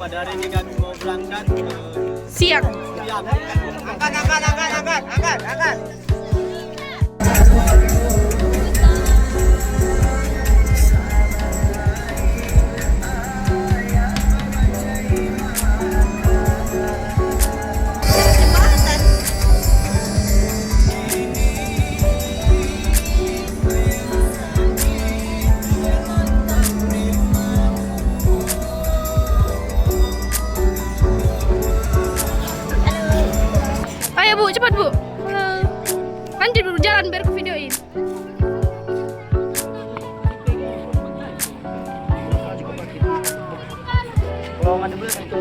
pada hari ini kami mau berangkat ke Siap. Siap. Angkat. Ayo Bu, cepat Bu. Lanjut dulu jalan biar aku videoin. Lowongan dulu itu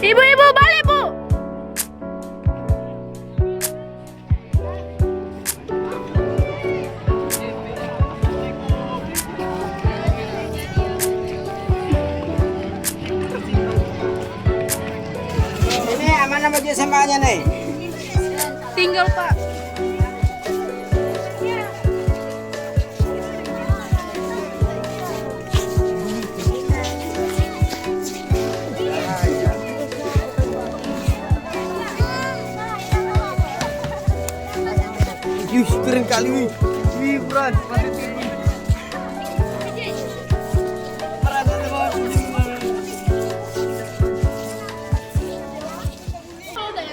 Ibu-ibu balik Bu. Ini aman nama dia samanya nih. Tinggal Pak. Yuh, keren kali wih. Wih, berat.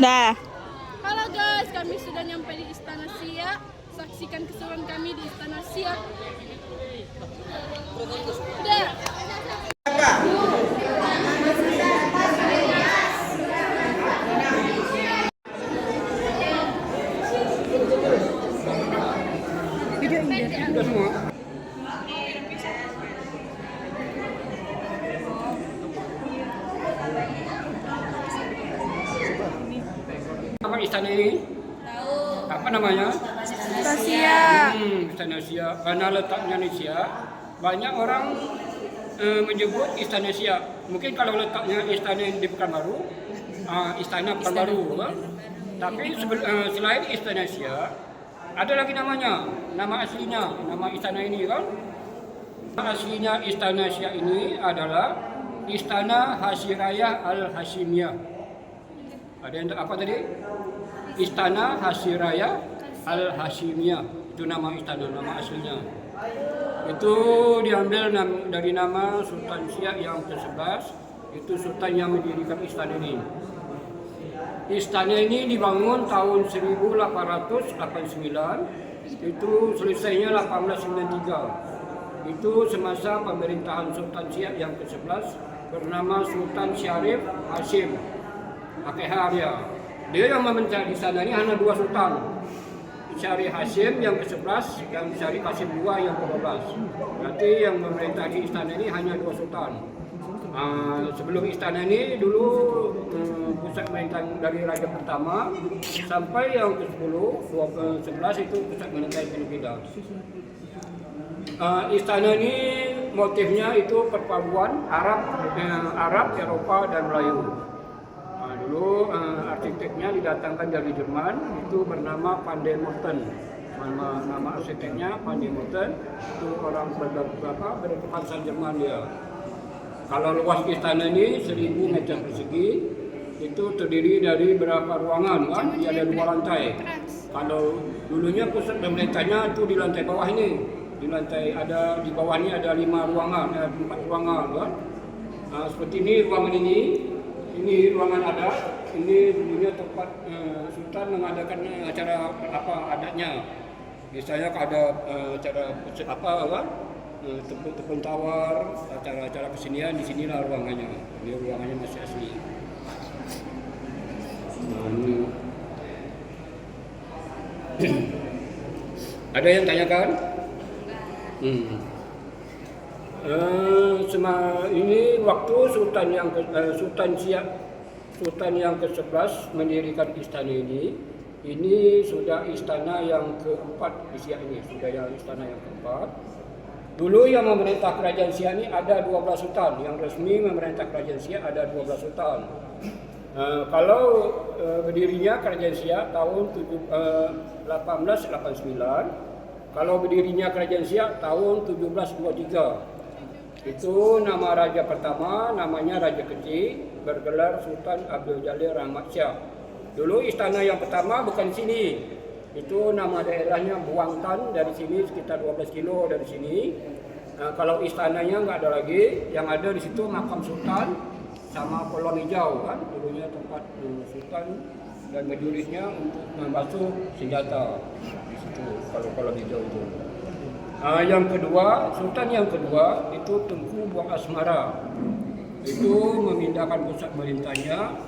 Dah. Halo guys, kami sudah nyampe di Istana Siak. Saksikan keseruan kami di Istana Siak. Udah. Apa istana ini? Apa namanya? Siap. Istana Siak. Karena letaknya di Siak, banyak orang menyebut Istana Siak. Mungkin kalau letaknya istana di Pekanbaru, Istana Pekanbaru, kan? Tapi selain Istana Siak, ada lagi namanya, nama aslinya, nama istana ini kan? Nama aslinya Istana Siak ini adalah Istana Hasirayah Al-Hashimiyah. Ada yang apa tadi? Istana Hasirayah Al-Hashimiyah. Itu nama istana, nama aslinya. Itu diambil dari nama Sultan Siak yang ke-11. Itu sultan yang mendirikan istana ini. Istana ini dibangun tahun 1889. Itu selesainya 1893. Itu semasa pemerintahan Sultan Siak yang ke-11 bernama Sultan Syarif Hashim. AKH dia yang memerintah di sana ini hanya dua sultan, Syarif Hashim yang ke-11 dan Syarif Hashim II yang ke-12. Berarti yang memerintah di istana ini hanya dua sultan. Sebelum istana ini dulu pusat pemerintahan dari raja pertama sampai yang ke-10, 11 itu pusat pemerintahan Filipina. Istana ini motifnya itu perpaduan Arab, Eropa dan Melayu. Dulu arsiteknya didatangkan dari Jerman, itu bernama Van der Morten. Nama arsiteknya Van der Morten, itu orang berbahasa Jerman dia. Kalau luas istana ini 1000 meter persegi, itu terdiri dari berapa ruangan kan? Dia ada 2 lantai. Kalau dulunya pusat pemerintahnya itu di lantai bawah ini, di lantai ada di bawahnya ada 4 ruangan kan? Seperti ini ruangan ini ruangan adat, ini dulunya tempat Sultan mengadakan acara apa adatnya. Biasanya ada acara kan, tepung tawar, acara-acara kesenian, di sinilah ruangannya. Ini ruangannya masih asli. Ada yang tanyakan? Ini waktu Sultan yang ke-11 mendirikan istana ini sudah istana yang keempat di Siak ini, sudah yang istana yang keempat. Dulu yang memerintah kerajaan Siak ini ada 12 sultan, yang resmi memerintah kerajaan Siak ada 12 sultan. Kalau berdirinya Kerajaan Siak tahun 1889, kalau berdirinya Kerajaan Siak tahun 1723. Itu nama raja pertama, namanya Raja Kecil, bergelar Sultan Abdul Jalil Rahmat Shah. Dulu istana yang pertama bukan sini. Itu nama daerahnya Buangtan, dari sini sekitar 12 kilo dari sini. Kalau istananya nggak ada lagi, yang ada di situ makam Sultan sama kolong hijau kan, dulunya tempat Sultan dan majulisnya untuk membasuh senjata di situ kalau kolong hijau itu. Yang kedua, Sultan yang kedua itu Tengku Buang Asmara. Itu memindahkan pusat pemerintahnya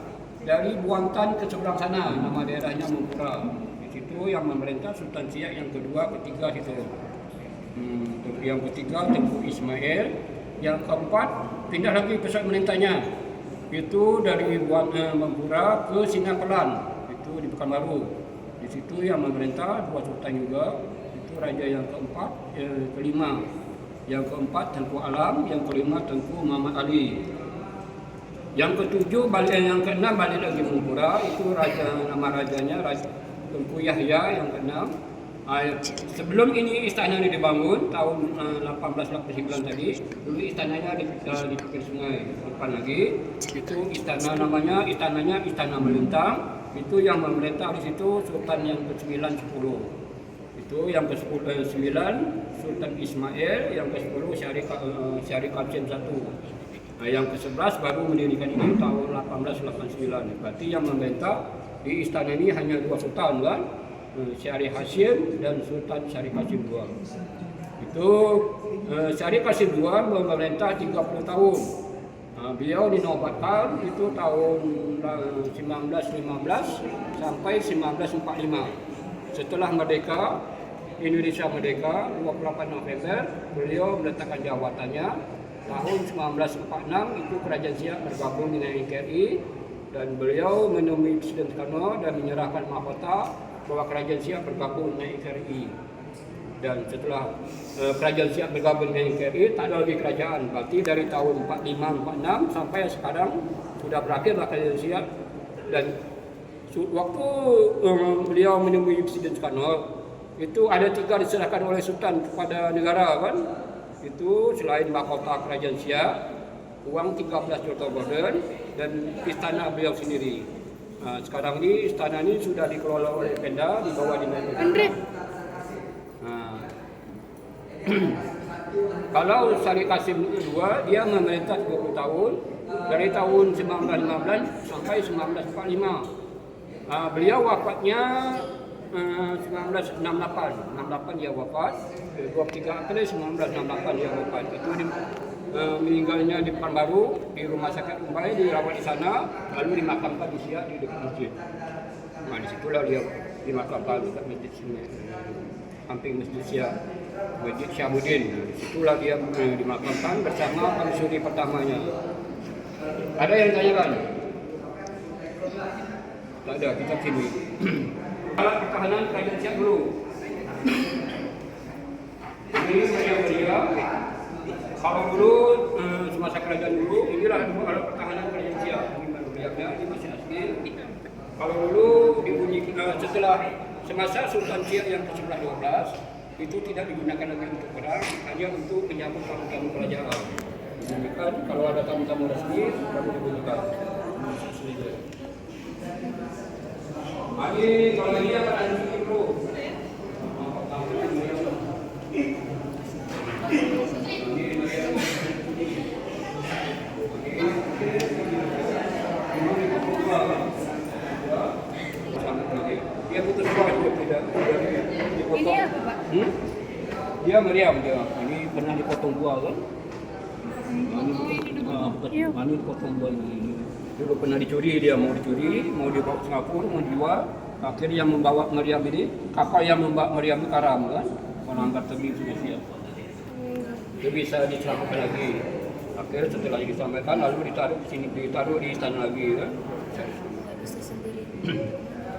dari Buangtan ke seberang sana, nama daerahnya Mempura. Di situ yang memerintah Sultan Siak yang kedua, ketiga situ. Yang ketiga Tengku Ismail, yang keempat pindah lagi pusat pemerintahnya. Itu dari Mempura ke Sindang Kelan, itu di Pekanbaru. Di situ yang memerintah dua sultan juga. Raja yang keempat, kelima. Yang keempat Tengku Alam, yang kelima Tengku Muhammad Ali. Yang ketujuh, yang keenam balik lagi Mempura, itu nama rajanya Tengku Yahya yang keenam. Sebelum ini istana ini dibangun tahun 1889 tadi, dulu istananya di pinggir sungai. Depan lagi itu istananya Istana Melintang. Itu yang memerintah di situ Sultan yang ke-9, 10. Itu yang ke-9 Sultan Ismail, yang ke-10 Syarif Qasim I. Yang ke-11 baru mendirikan ini tahun 1889. Berarti yang memerintah di istana ini hanya dua sultan kan, Syarif Qasim dan Sultan Syarif Qasim II. Itu Syarif Qasim II memerintah 30 tahun. Beliau dinobatkan itu tahun 1915 sampai 1945. Setelah merdeka, Indonesia merdeka 28 November, beliau meletakkan jabatannya. Tahun 1946 itu Kerajaan Siak bergabung dengan NKRI dan beliau menemui Presiden Soekarno dan menyerahkan mahkota bahwa Kerajaan Siak bergabung dengan NKRI. Dan setelah Kerajaan Siak bergabung dengan NKRI, tak ada lagi kerajaan. Berarti dari tahun 45-46 sampai sekarang sudah berakhirlah Kerajaan Siak. Dan waktu beliau menemui Presiden Soekarno, itu ada 3 diserahkan oleh Sultan kepada negara kan. Itu selain mahkota Kerajaan Siak, uang 13 juta gulden dan istana beliau sendiri. Sekarang ini istana ini sudah dikelola oleh Pemda di bawah Dinas. Kalau Syarif Qasim II, dia memerintah 20 tahun dari tahun 1915 sampai 1945. Beliau wafatnya 1968 dia wafat, 23 April 1968 dia wafat. Itu meninggalnya di Pekanbaru, di rumah sakit Umbai, dirawat di sana, lalu dimakamkan di Siak di dekat masjid. Di situlah dia dimakamkan dekat masjid sini, samping masjid Siak, Masjid Syabuddin. Di situlah dia dimakamkan bersama pamisuri pertamanya. Ada yang tanyakan? Tak ada, kita sini. Alat pertahanan Kerajaan Siak dulu. Ini meriam-meriam. Kalau dulu semasa kerajaan dulu, inilah alat pertahanan Kerajaan Siak. Ini meriamnya, ini masih asli. Kalau dulu dibunyikan setelah semasa Sultan Siak yang ke-11-12 itu tidak digunakan lagi untuk perang, hanya untuk menyambut tamu-tamu kerajaan. Dibunyikan kalau ada tamu-tamu resmi baru dibunyikan. Ini kalau dia akan cuci bro. Dia putus buah juga tidak dipotong. Ini apa Pak? Dia meriam dia. Ini pernah dipotong buah kan? Ini dipotong buah ini. Dulu pernah dicuri, dia mau dicuri, mau dibawa ke Singapura, mau dijual. Akhirnya yang membawa meriam ini, kapal yang membawa meriam itu karam kan? Melanggar tebing sudah siap. Dia bisa diselamatkan lagi. Akhirnya setelah disampaikan, lalu ditaruh di sini, ditaruh di istana lagi kan?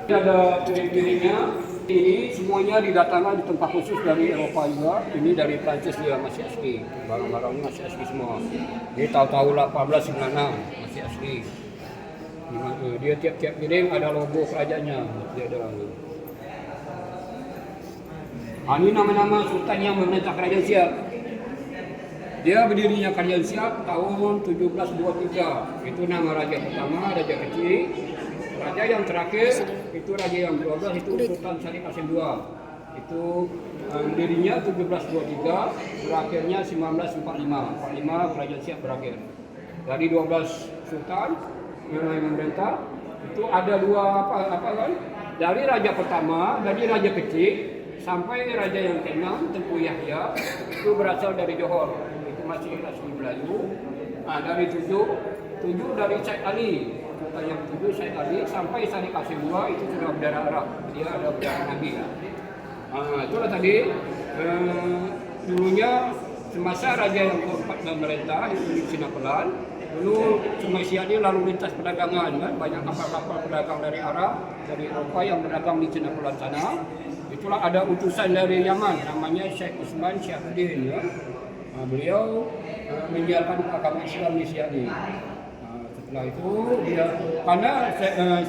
Ini ada piring-piringnya. Ini semuanya didatangkan di tempat khusus dari Eropa juga. Ini dari Prancis dia masih asli. Barang-barangnya masih asli semua. Ini tahun 1896 masih asli. Dia tiap-tiap piring ada logo kerajaannya. Dia ada. Ini nama-nama sultan yang memerintah kerajaan Siak. Dia berdirinya kerajaan Siak tahun 1723. Itu nama raja pertama, raja kecil. Raja yang terakhir itu raja yang ke-12 itu Sultan Syarif Qasim II. Itu berdirinya 1723, berakhirnya 1945. 45 kerajaan Siak berakhir. Dari 12 sultan yang memerintah itu ada dua apa kan? Dari raja pertama, dari raja kecil sampai raja yang ke-6 Tengku Yahya itu berasal dari Johor. Itu masih rasmi Melayu. Dari 7 dari Syed Ali. Sultan yang 7 Syed Ali sampai Syarif Qasim II itu sudah berdarah Arab. Dia ada berdarah Nabi. Itulah tadi dulunya semasa raja yang keempat memerintah itu di Cina Pelan. Dulu Sungai Siak ini lalu lintas perdagangan kan, banyak kapal-kapal pedagang dari Arab, dari Eropa yang berdagang di Cina Pelan sana. Itulah ada utusan dari Yaman namanya Syekh Utsman Syahuddin ya. Beliau menyiarkan agama Islam di Siak ini. Setelah itu dia karena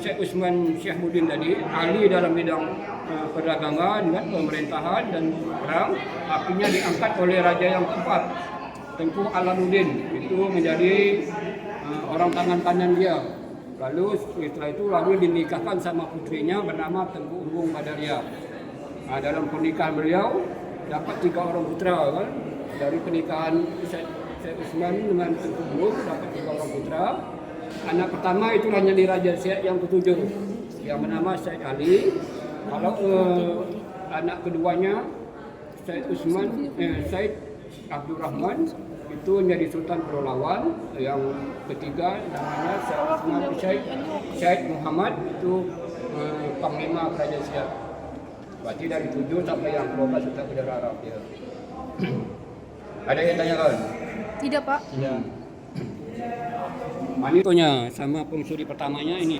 Syekh Utsman Syahuddin tadi ahli dalam bidang perdagangan dan pemerintahan dan perang, akhirnya diangkat oleh raja yang keempat Tengku Alaluddin itu menjadi orang tangan kanan dia. Lalu setelah itu dinikahkan sama putrinya bernama Tengku Unggung Badariah. Dalam pernikahan beliau dapat 3 orang putra kan. Dari pernikahan Syekh Utsman dengan Tengku Unggung dapat 3 orang putra. Anak pertama itu hanya di Raja Siak yang ke-7 yang bernama Syed Ali. Kalau anak keduanya Syed Utsman Syed Abdurrahman itu menjadi Sultan Pulau Lawan. Yang ketiga namanya Syed Muhammad itu Panglima Kerajaan Siak. Berarti dari 7 sampai yang 12 Sultan Berdarah Arab ya. Ada yang tanyakan? Tidak, Pak. Ya. Ini itunya sama penghuni pertamanya ini.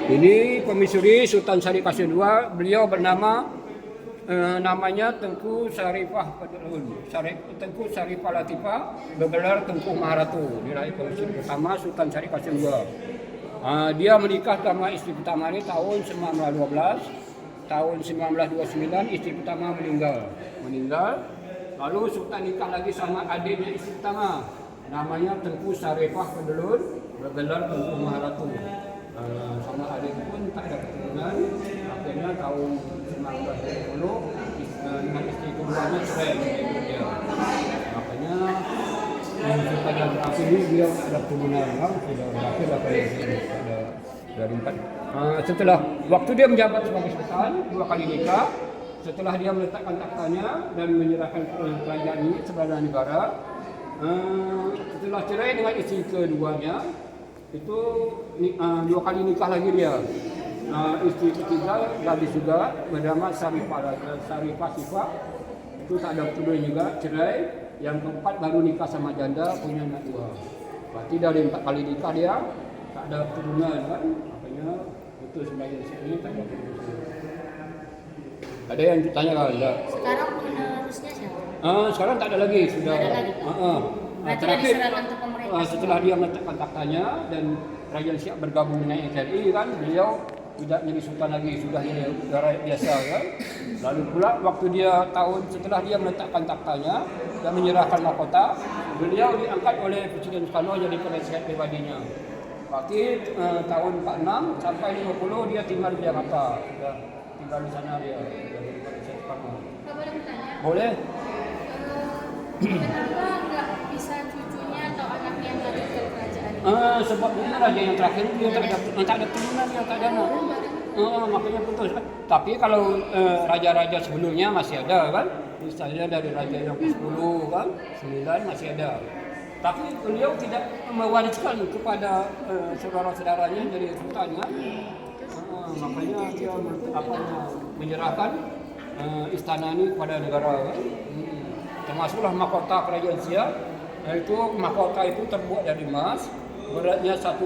Ini pemisuri Sultan Syarif Qasim II, beliau bernama namanya Tengku Syarifah Tengku Syarifah Latifah bergelar Tengku Maharatu. Dia pemisuri pertama Sultan Syarif Qasim II. Dia menikah sama istri pertama ini tahun 1912. Tahun 1929 istri pertama meninggal. Lalu Sultan nikah lagi sama adiknya istri pertama. Namanya Tengku Syarifah Kedelun bergelar Tengku Maharatu. Sama adik pun tak ada keturunan. Akhirnya tahun 1920 dengan istri keduanya cerai dia. Makanya Sultan yang terakhir ini beliau ada keturunan sudah berakhir ada dari 4. Setelah waktu dia menjabat sebagai sultan 2 kali nikah. Setelah dia meletakkan taktanya dan menyerahkan kerajaan ini sebagai negara. Setelah cerai dengan istri keduanya itu 2 kali nikah lagi dia. Istri ketiga gadis juga bernama Syarifah Sifah itu tak ada keturunan juga, cerai. Yang keempat baru nikah sama janda punya anak 2. Berarti dari 4 kali nikah dia tak ada keturunan kan, makanya itu sebagai ini tak ada keturunan. Ada yang ditanyakan enggak? Sekarang penerusnya siapa? Sekarang tak ada lagi, sudah. Ada lagi. Terakhir diserahkan ke pemerintah. Setelah dia meletakkan taktanya dan Kerajaan Siak bergabung dengan NKRI kan, beliau tidak menjadi sultan lagi, sudah jadi rakyat biasa kan. Lalu pula waktu dia setelah dia meletakkan taktanya dan menyerahkan mahkota, beliau diangkat oleh Presiden Soekarno jadi penasihat pribadinya. Berarti tahun 46 sampai 50 dia tinggal di Jakarta, tinggal di sana dia jadi penasihat Soekarno. Pak, boleh bertanya? Boleh. Kenapa nggak bisa cucunya atau anaknya yang lanjut ke kerajaan? Sebabnya raja yang terakhir dia tak ada turunan, dia tak ada anak. Makanya putus kan. Tapi kalau raja-raja sebelumnya masih ada kan. Misalnya dari raja yang ke-10 kan, 9 masih ada. Tapi beliau tidak mewariskan kepada saudara-saudaranya jadi sultan kan. Makanya dia menyerahkan istana ini kepada negara kan. Termasuklah mahkota kerajaan Siak. Itu mahkota itu terbuat dari emas, beratnya 1,8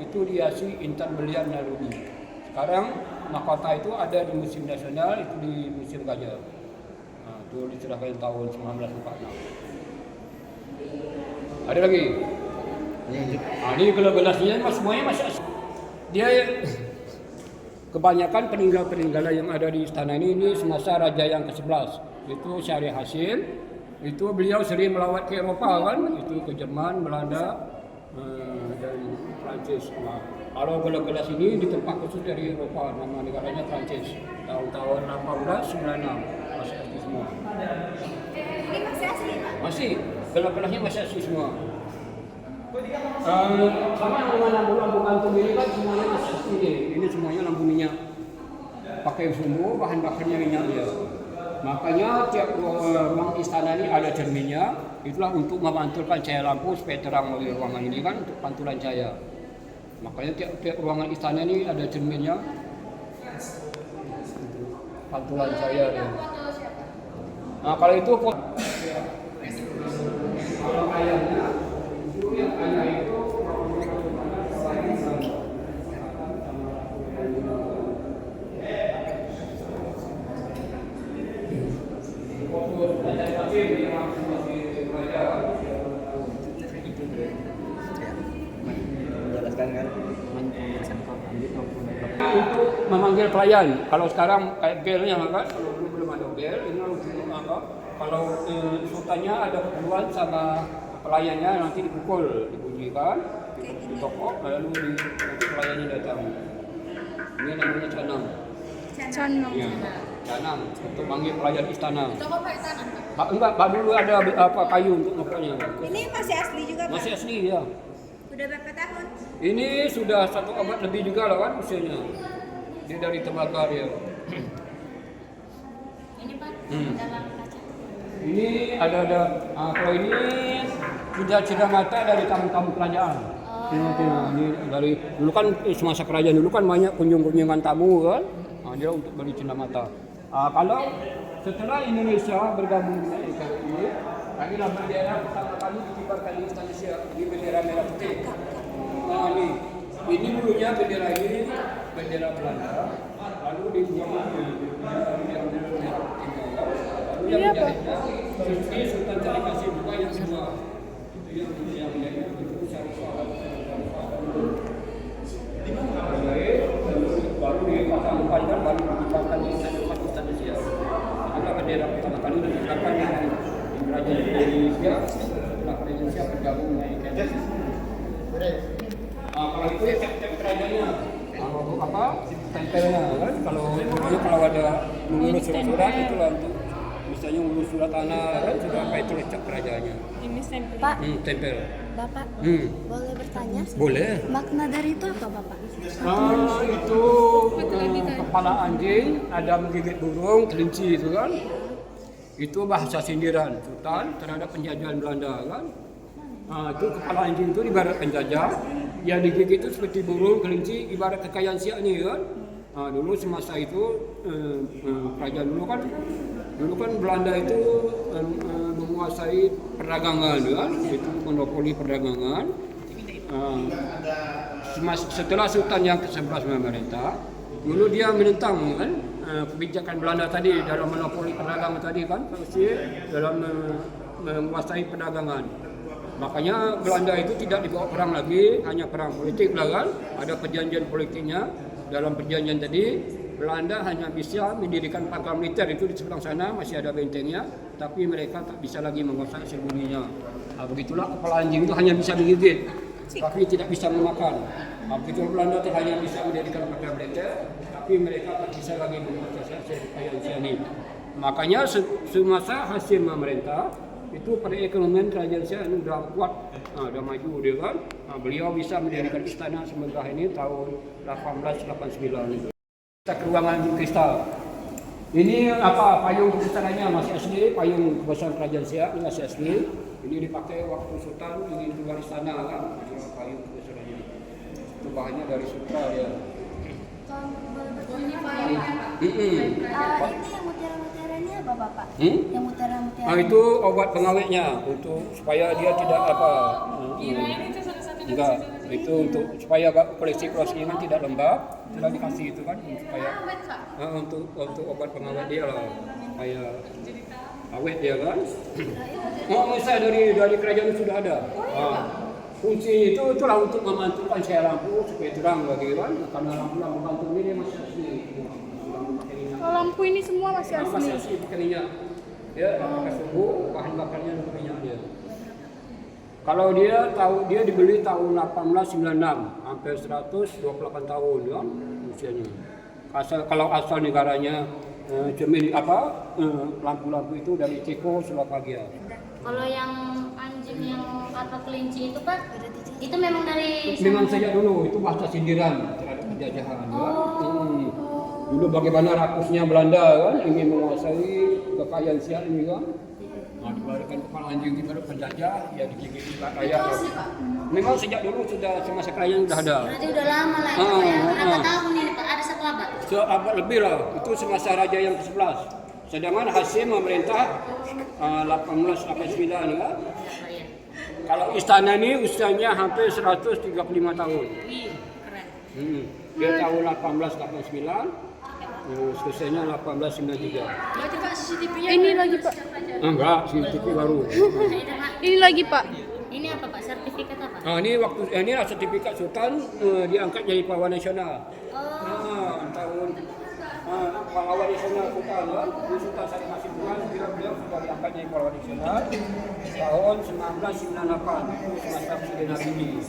itu dihiasi intan berlian dan rubi. Sekarang mahkota itu ada di Museum Nasional, itu di Museum Gajah. Nah, itu diserahkan tahun 1946. Ada lagi. Nah, ini gelas-gelasnya semuanya masih asli. Dia kebanyakan peninggalan yang ada di istana ini semasa Raja yang ke-11. Itu Syahrir Hashim. Itu beliau sering melawat ke Eropa kan, itu ke Jerman, Belanda, dan Prancis. Nah, kalau gelas-gelas ini di tempat khusus dari Eropa, nama negaranya Prancis. Tahun-tahun 1896 masih asli semua. Ini masih asli, Pak? Masih, gelas-gelasnya masih asli semua. Sama dengan lampu-lampu gantung ini kan semuanya masih asli nih. Ini semuanya lampu minyak. Pakai sumbu, bahan bakarnya minyak ya. Makanya tiap ruang istana ini ada cerminnya. Itulah untuk memantulkan cahaya lampu supaya terang oleh ruangan ini kan untuk pantulan cahaya. Makanya tiap ruangan istana ini ada cerminnya. Pantulan cahaya ya. Nah kalau itu kalau ayahnya itu yang ayah itu Menjelaskan kan. untuk memanggil pelayan. Kalau sekarang kayak belnya kan, kalau dulu belum ada bel, ini untuk apa? Kalau sultannya ada keperluan sama pelayannya nanti dipukul, dibunyikan, di toko, lalu nanti pelayannya datang. Ini namanya canam. Canong. Ya, canam untuk manggil pelayan istana. Itu apa tanah, Pak? Enggak, dulu ada apa kayu untuk ngepelnya. Ini masih asli juga, Pak? Masih asli ya. Udah berapa tahun? Ini sudah 1 abad lebih juga lah kan usianya. Dia dari tembakar ya. Ini, Pak, dalam kaca. Ini ada kalau ini sudah cedera mata dari tamu-tamu kerajaan. Ini dari dulu kan semasa kerajaan dulu kan banyak kunjungan tamu kan. Dia untuk beli cendera mata. Kalau setelah Indonesia bergabung dengan NKRI, inilah bendera pertama kali dikibarkan di Istana Siak, di bendera merah putih. Nah ini dulunya bendera ini bendera Belanda, lalu digabung di bendera merah putih. Lalu yang menjahitnya Sultan Sultan Syarif Hashim juga yang kedua. Itu yang menjahitnya itu Syarif baru dipasang-pasangkan baru dikibarkan di Istana Siak. Itulah bendera pertama kali dikibarkan di Kerajaan Indonesia setelah Kerajaan Siak bergabung dengan NKRI. Kalau itu ya cek kerajaannya. Kalau apa? Tempelnya kan. Kalau ada mengurus surat-surat itu lah untuk misalnya ngurus surat tanah kan sudah apa itu cek kerajaannya. Pak, Tempel. Bapak, boleh bertanya? Boleh. Makna dari itu apa, Bapak? Itu kepala anjing, ada menggigit burung, kelinci itu kan. Itu bahasa sindiran Sultan terhadap penjajahan Belanda kan. Itu kepala anjing itu ibarat penjajah, yang digigit itu seperti burung, kelinci, ibarat kekayaan Siak nih kan. Dulu semasa itu kerajaan dulu kan Belanda itu menguasai perdagangan kan, itu monopoli perdagangan. Setelah Sultan yang ke-11 memerintah, dulu dia menentang kan kebijakan Belanda tadi dalam monopoli perdagangan tadi kan, dalam menguasai perdagangan. Makanya Belanda itu tidak dibawa perang lagi, hanya perang politik lah kan. Ada perjanjian politiknya. Dalam perjanjian tadi, Belanda hanya bisa mendirikan pagar militer itu di sebelah sana, masih ada bentengnya, tapi mereka tak bisa lagi menguasai seluruhnya. Begitulah kepala anjing itu hanya bisa menggigit, tapi tidak bisa memakan. Begitu Belanda itu hanya bisa mendirikan pagar militer, tapi mereka tak bisa lagi menguasai seluruhnya ini. Makanya semasa Hashim memerintah, itu perekonomian kerajaan Siak ini sudah kuat, sudah maju dia kan. Beliau bisa mendirikan istana semegah ini tahun 1889 itu. Kita ke ruangan kristal. Ini apa payung istananya masih asli, payung kebesaran kerajaan Siak ini masih asli. Ini dipakai waktu Sultan ingin keluar istana kan, payung kebesarannya. Itu bahannya dari sutra ya. Ini yang mutiara-mutiara ini apa, Bapak? Yang mutiara-mutiara. Itu obat pengawetnya untuk supaya dia tidak apa. Enggak, Itu untuk supaya koleksi ini tidak lembab, sudah dikasih itu kan supaya untuk obat pengawet dia lah, supaya awet dia kan. Saya dari kerajaan sudah ada. Fungsi itulah untuk memantulkan saya lampu supaya terang bagi kan, karena lampu gantung ini dia masih asli. Lampu ini semua masih asli. Masih asli pakai minyak. Ya, pakai suhu, bahan bakarnya dan minyak dia. Kalau dia dibeli tahun 1896, hampir 128 tahun kan usianya. Kalau asal negaranya lampu-lampu itu dari Cekoslovakia. Kalau yang anjing yang apa kelinci itu Pak, itu memang dari Memang sejak dulu itu bahasa sindiran terhadap penjajahan kan. Dulu bagaimana rakusnya Belanda kan ingin menguasai kekayaan siak ini kan. Diberikan kepala anjing kepada penjajah, ya digigit rakyat. Memang sejak dulu sudah semasa kerajaan sudah ada. Berarti udah lama lah itu Pak ya. Berapa tahun ini Pak? Ada satu abad? Seabad lebih lah. Itu semasa raja yang ke-11. Sedangkan Hasyim memerintah 1889 kan. Kalau istana ini usianya hampir 135 tahun. Keren. Dia tahun 1889. Selesainya 1893. Berarti Pak CCTV-nya ini lagi Pak. Enggak, CCTV baru. Ini lagi Pak. Ini apa Pak? Sertifikat apa? Ini sertifikat Sultan diangkat jadi pahlawan nasional. Tahun pahlawan nasional Sultan kan. Sultan Salim Hashim beliau sudah diangkat jadi pahlawan nasional tahun 1998 semasa Presiden Habibie.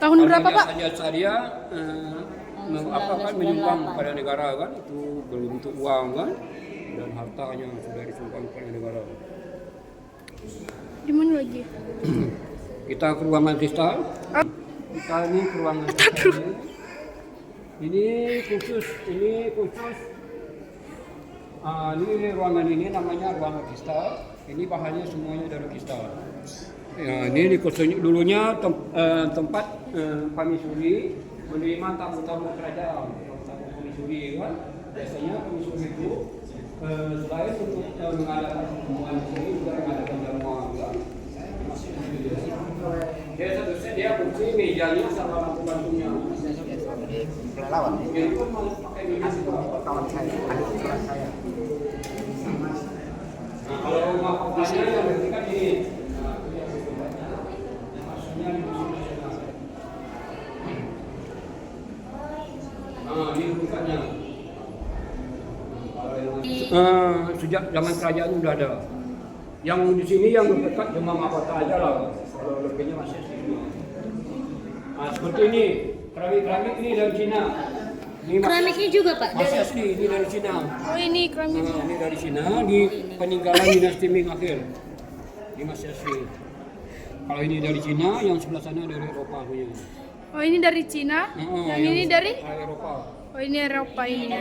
Tahun berapa Pak? Saja menyumbang kepada negara kan, itu berbentuk uang kan, dan hartanya sudah disumbang kepada negara. Di mana lagi? Kita ke ruangan kristal. Kita ini ke ruangan kristal. Ini khusus. Ini ruangan ini namanya ruangan kristal. Ini bahannya semuanya dari kristal. Ya, ini dulunya tempat pamisuri menerima tamu-tamu kerajaan, tamu pamisuri kan. Biasanya pamisuri itu selain untuk mengadakan pertemuan di sini juga mengadakan jamuan kan. Dia fungsi mejanya sama lampu gantunnya. Pelalawan. Dia pun pakai minyak Kawan saya, adik kelas saya. Nah, kalau rumah kotanya yang berarti kan ini. Maksudnya di ini bukannya. Sejak zaman kerajaan sudah ada. Yang di sini yang dekat cuma mahkota aja lah. Kalau lebihnya masih asli. Nah, seperti ini, keramik ini dari Cina. Ini Keramiknya juga Pak? masih asli, ini dari Cina. Oh ini keramik. Ini dari Cina, di peninggalan dinasti Ming akhir. Ini masih asli. Kalau ini dari Cina, yang sebelah sana dari Eropa punya. Oh ini dari Cina. Yang ini dari? Eropa. Oh ini Eropa ini.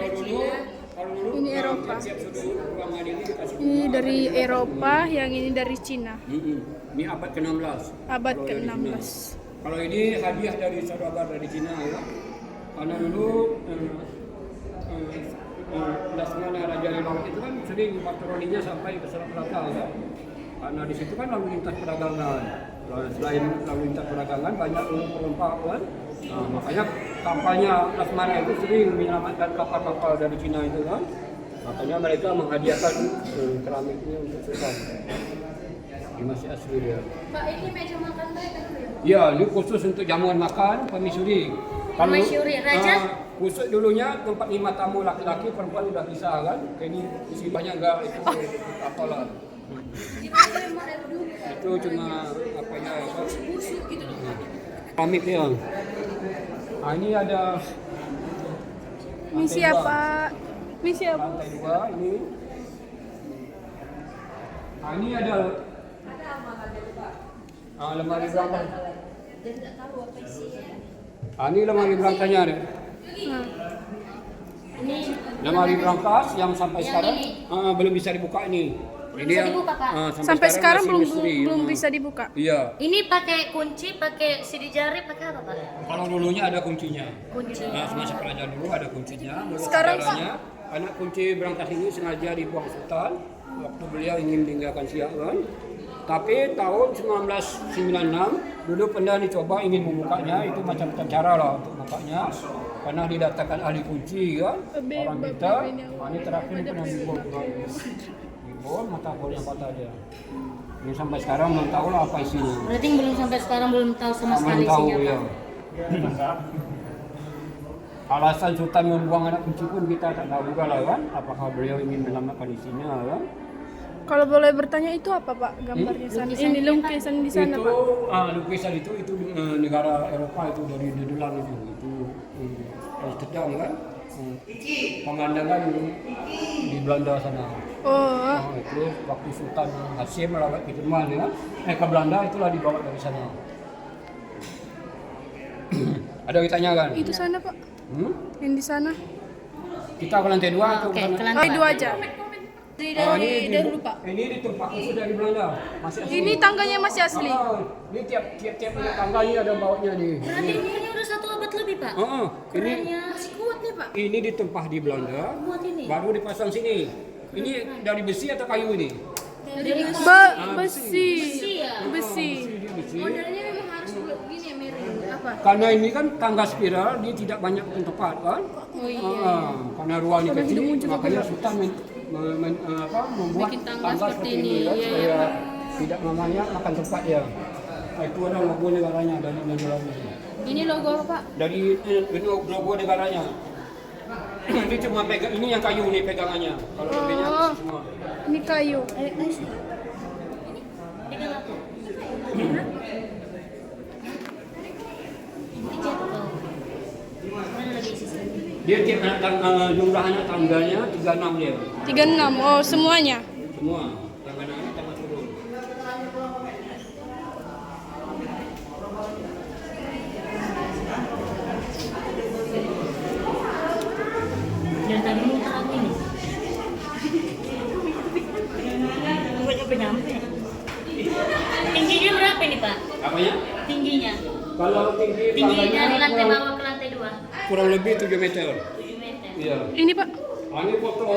Kalau dulu Ini Eropa. tiap sudut ruangan ini dikasih. Ini dari Eropa, yang ini dari Cina. Ini abad ke-16. Abad Kalau dari ke-16. Cina. Kalau ini hadiah dari saudagar dari Cina ya. Karena dulu Laksamana Raja Lelawat itu kan sering patrolinya sampai ke Selat Melaka ya. Karena di situ kan lalu lintas perdagangan. Selain lalu lintas perdagangan banyak perompak kan. Nah, makanya kapalnya Laksamana itu sering menyelamatkan kapal-kapal dari Cina itu kan. Makanya mereka menghadiahkan keramiknya untuk Sultan. Ini masih asli dia. Pak ini meja makan mereka dulu ya? Ya, ini khusus untuk jamuan makan pamisuri. Pamisuri, raja? Khusus dulunya tempat 5 tamu laki-laki, perempuan udah bisa kan. Kayak ini isi banyak enggak itu apalah. Itu cuma apa ya? Pamit ya. Nah, ini ada Ini siapa? Ini siapa? lantai 2 ini. Nah, ini ada lemari berangkas. Ini lemari berangkasnya ada. Lemari berangkas yang sampai sekarang belum bisa dibuka ini. Bisa dibuka, Pak? Sampai sekarang masih belum misteri. belum bisa dibuka. Iya. Ini pakai kunci, pakai sidik jari, pakai apa Pak? Kalau dulunya ada kuncinya. Kunci. Nah, semasa kerajaan dulu ada kuncinya. Menurut Sekarang, sejarahnya, anak kunci berangkas ini sengaja dibuang Sultan waktu beliau ingin meninggalkan Siak kan. Tapi tahun 1996 dulu pernah dicoba ingin membukanya, itu macam-macam cara lah untuk bukanya. Karena didatangkan ahli kunci kan, orang kita. Ini terakhir pernah dibol mata bolnya patah dia. Ini sampai sekarang belum tahu lah apa isinya. Berarti belum sampai sekarang belum tahu sama sekali Belum tahu isinya, ya. Alasan Sultan membuang anak kunci pun kita tak tahu juga lah kan. Apakah beliau ingin menyelamatkan isinya kan? Kalau boleh bertanya itu apa Pak gambarnya sana? Ini lukisan di sana Itu Pak. lukisan itu negara Eropa itu dari Nederland itu Amsterdam kan. Pemandangan di Belanda sana. Oh, Itu waktu Sultan Hasim melawat ke Jerman ya. Ke Belanda itulah dibawa dari sana. Ada yang ditanyakan? itu sana Pak. Yang di sana. Kita ke lantai 2 atau Oke, ke ke lantai? lantai Oh, dua aja. dari dulu Pak. Ini ditempat khusus dari Belanda. Masih asli. Ini tangganya masih asli. Ini tiap tangganya ada bawanya nih. Berarti ini udah 1 abad lebih Pak. Ini Masih kuat nih Pak. ini ditempah di Belanda. Kuat ini. Baru dipasang sini. Ini dari besi atau kayu ini? Dari Besi. ya. Besi. Besi. Modelnya memang harus begini ya miring. Apa? Karena ini kan tangga spiral, dia tidak banyak tempat kan? Oh iya. Karena ruangnya kecil, makanya Sultan membuat Bikin tangga tangga seperti seperti ini, ini kan, iya, supaya tidak namanya makan tempat ya. Itu ada logo negaranya dari Nederland. Ini logo apa Pak? Dari ini logo negaranya. Ini cuma pegang, ini yang kayu nih pegangannya. Kalau lebihnya semua. Ini kayu. Pegang aku. Mana lagi sisa? Dia tiap jumlah anak tangganya 36 dia. 36. Oh, semuanya. Semua tangga naik, tangga turun. Dari tadi muter aku ini. Nggak nyampe. Tingginya berapa ini Pak? Apanya? Tingginya? Kalau tinggi Tinggi dari tangganya lantai bawah ke lantai 2? kurang lebih 7 meter. 7 meter. Iya. Ini Pak. Ini foto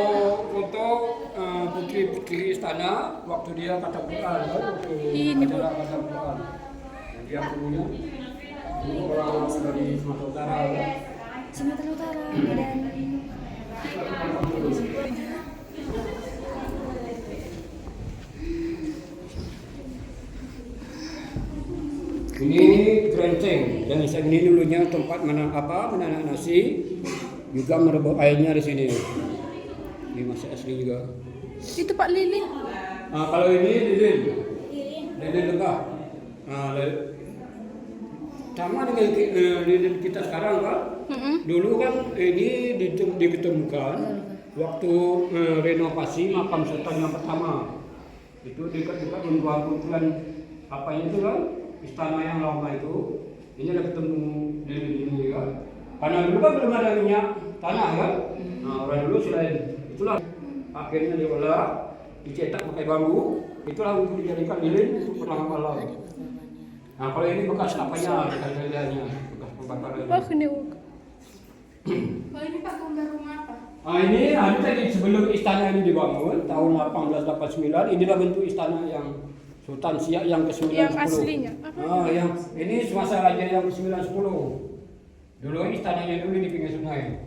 putri istana waktu dia katabukan kan? Ini, Bu. Acara katabukan. Dia punya orang dari Sumatera Utara. Kan? Sumatera Utara dan Ini kerenceng dan ini dulunya tempat menanak nasi, juga merebut airnya di sini. Ini masih asli juga. Itu Pak lilin. Kalau ini lilin lebah. Sama dengan lilin kita sekarang kan. Dulu kan ini diketemukan waktu renovasi makam Sultan yang pertama. Itu dekat-dekat kumpulan apa itu kan? Istana yang lama itu, ini ada ketemu lilin ini kan. Karena dulu kan belum ada minyak tanah kan. Orang dulu selain itulah akhirnya diolah, dicetak pakai bambu, itulah untuk dijadikan lilin untuk penangkap malam. Nah kalau ini bekas apanya, bekas lilanya, bekas pembakarannya. Oh, ini. Ini Pak gambar rumah apa? Ini tadi sebelum istana ini dibangun tahun 1889, inilah bentuk istana yang Sultan Siak yang ke-9 Yang aslinya. yang ini semasa raja yang ke-9 10. Dulu istananya dulu di pinggir sungai.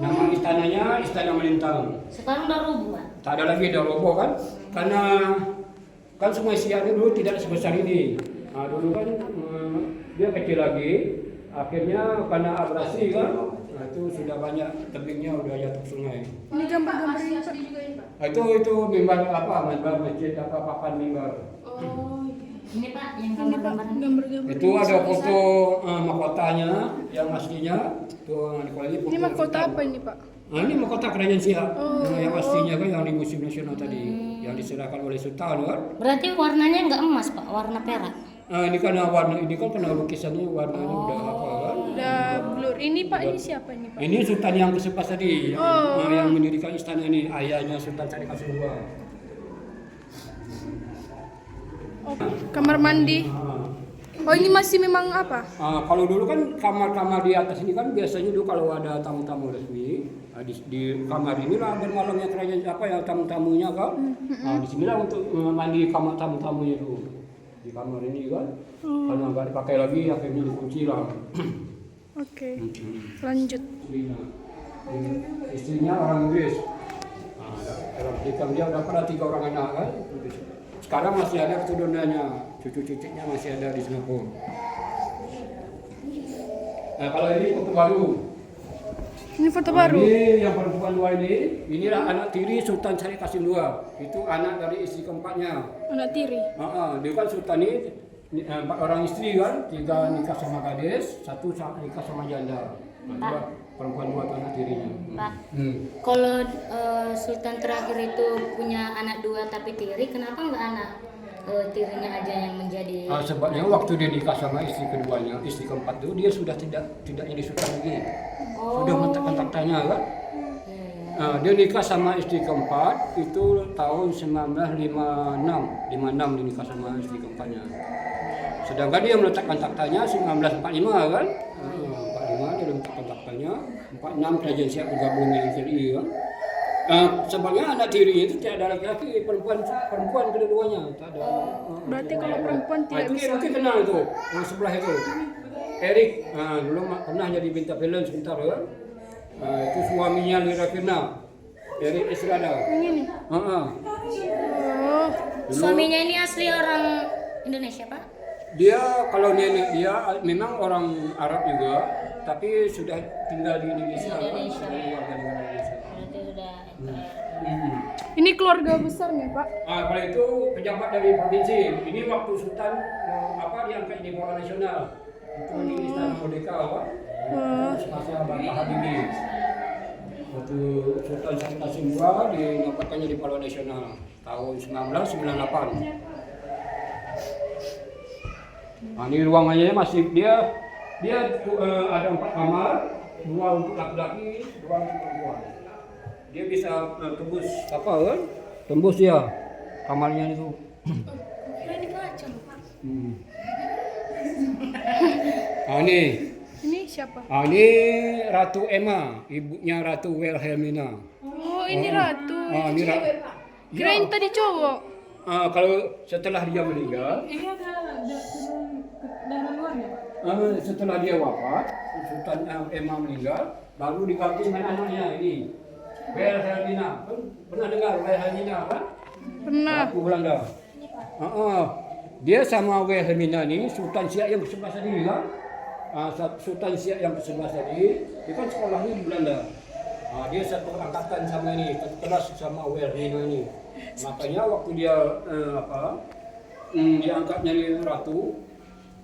Nama istananya Istana Melintang. sekarang udah rubuh Pak. Tak ada lagi, dah roboh kan? Karena kan sungai Siak dulu tidak sebesar ini. Dulu kan dia kecil lagi. Akhirnya karena abrasi kan, itu sudah banyak tebingnya udah jatuh sungai. Ini gambar-gambarnya Pak. Itu mimbar apa? Mimbar masjid apa papan mimbar. Oh, Ini Pak yang gambar-gambar Gambar-gambar. Itu ada foto mahkotanya yang aslinya. Tuh Ini mahkota apa ini Pak? Ini mahkota kerajaan Siak. Yang aslinya kan yang di Museum Nasional tadi, yang diserahkan oleh Sultan kan. Berarti warnanya nggak emas Pak, warna perak. Ini karena warna ini kan karena lukisannya warnanya udah apa kan. Udah blur. Ini Pak, ini siapa ini Pak? Ini Sultan yang ke-11 tadi, yang mendirikan istana ini, ayahnya Sultan Syarif Kasubah. Oh, kamar mandi. Oh ini masih memang apa? Kalau dulu kan kamar-kamar di atas ini kan biasanya dulu kalau ada tamu-tamu resmi di kamar inilah bermalamnya kerajaan apa ya tamu-tamunya kan. Di sinilah untuk mandi kamar tamu-tamunya dulu di kamar ini kan. Karena nggak dipakai lagi akhirnya dikunci lah. Oke. Lanjut. Istrinya orang Inggris. Dalam pernikahan dia udah pernah 3 orang anak kan. Sekarang masih ada keturunannya, cucu-cucunya masih ada di Singapura. Nah kalau ini foto baru. Ini foto baru. Ini yang perempuan 2 ini, inilah anak tiri Sultan Syarif Qasim II. Itu anak dari istri keempatnya. Anak tiri. Dia kan Sultan ini 4 orang istri kan, 3 nikah sama gadis, 1 nikah sama janda. Nah, perempuan 2 anak tirinya. Pak, kalau Sultan terakhir itu punya anak 2 tapi tiri, kenapa nggak anak tirinya aja yang menjadi? Sebabnya waktu dia nikah sama istri keduanya, istri keempat itu dia sudah tidak jadi sultan lagi, sudah meletakkan tahtanya kan. Dia nikah sama istri keempat itu tahun 1956 dia nikah sama istri keempatnya. Sedangkan dia meletakkan tahtanya 1945 kan. 45 dia meletakkan tahtanya, 46 kerajaan Siap bergabung dengan NKRI kan. Sebenarnya anak tiri itu tidak ada laki-laki, perempuan kedua-duanya, tak ada. Berarti kalau perempuan tidak itu bisa. mungkin kenal itu, yang sebelah itu. Erik, dulu pernah jadi bintang film sebentar kan. Itu suaminya Lira Firna, Erik Estrada. Yang ini. Oh. Suaminya ini asli orang Indonesia, Pak? Dia kalau nenek dia memang orang Arab juga, tapi sudah tinggal di Indonesia. Indonesia. Warga negara Indonesia. Berarti sudah. Ini keluarga besarnya Pak. Kalau itu pejabat dari provinsi. Ini waktu Sultan diangkat di Pola Nasional. Itu di Istana Merdeka apa? Semasa Bapak Habibie. Waktu Sultan Syarif Qasim II dinobatkannya di Pola Nasional tahun 1998. Ini ruangannya masih dia ada 4 kamar, 2 untuk laki-laki, 2 untuk perempuan. Dia bisa tembus apa kan? Tembus dia kamarnya itu. Ini kaca. Ini. Ini siapa? Ini Ratu Emma, ibunya Ratu Wilhelmina. Oh ini ratu. Ini Ratu. Kirain tadi cowok. Kalau setelah dia meninggal, Ini ada darah luarnya, Pak? setelah dia wafat, Sultan Emma meninggal, baru diganti dengan anaknya ini, Wilhelmina. Pernah dengar Wilhelmina kan? Pernah. Ratu Belanda. Dia sama Wilhelmina ini Sultan Siak yang sebelah tadi kan? Sultan Siak yang sebelah tadi, dia kan sekolahnya di Belanda. Dia satu angkatan sama ini, satu kelas sama Wilhelmina ini. Makanya waktu dia diangkatnya di ratu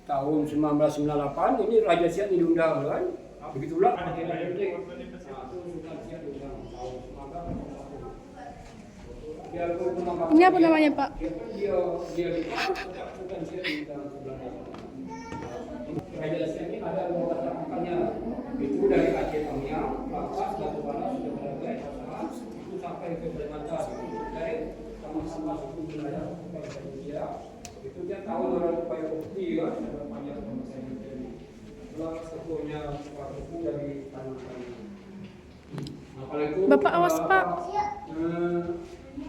tahun 1998, ini Raja Siak diundang kan? Begitulah ada detik. Ini apa namanya Pak? Raja Siak ini ada 12 angkatnya. Itu dari Aceh Tamiya, Lapas, Batu Bara, sudah berada itu sampai ke Kalimantan. Dari sama-sama suku wilayah sampai ke India. Itu dia tahu orang upaya bukti kan, ada panjang sama saya ini. Belas ketuanya upaya bukti dari tanah-tanah. Bapak awas Pak.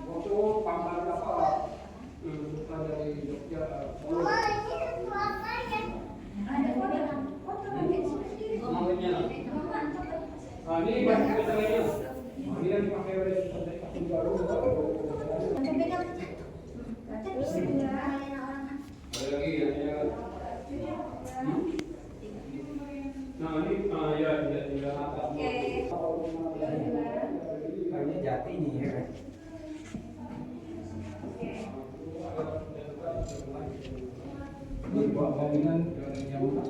Waktu pampar apa? Bukan dari Jogja. Ini banyak keterangannya. Ini yang dipakai oleh Sultan Qasim baru. Ada lagi ya. Nah ini ya tidak atas. Kayaknya jati nih ya. Ini buat bangunan yang mudah.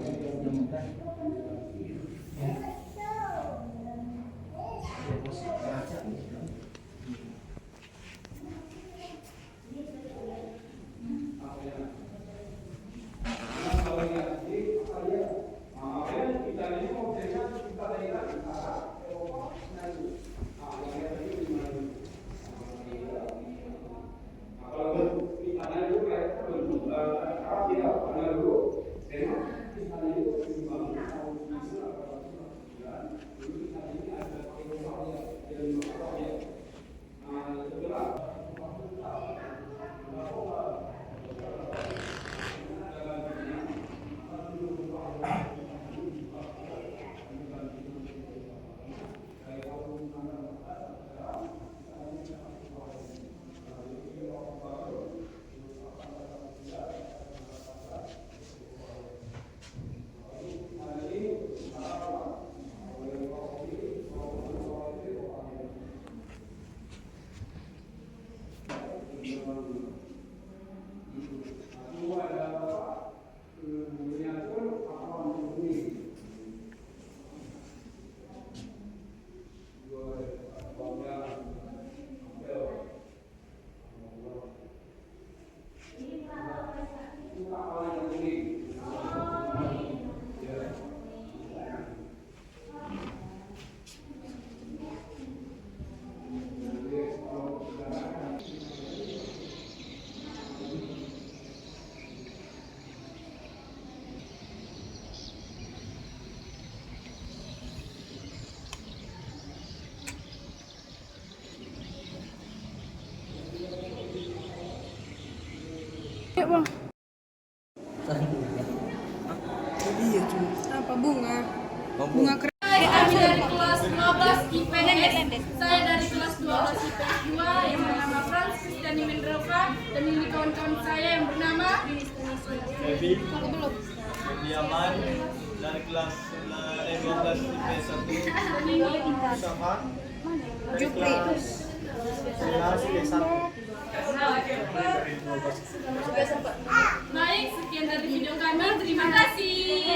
Ya bang. Apa bunga? Bunga keren. Hai, kami dari kelas 15 IPS. Saya dari kelas 12 IPS 2 yang bernama Frans Kristiani Mendrova, dan ini kawan-kawan saya yang bernama Baby Aman dari kelas 12 IPS 1. Sama Jupri Silas IPS 1. Baik, sekian dari video kami. Terima kasih.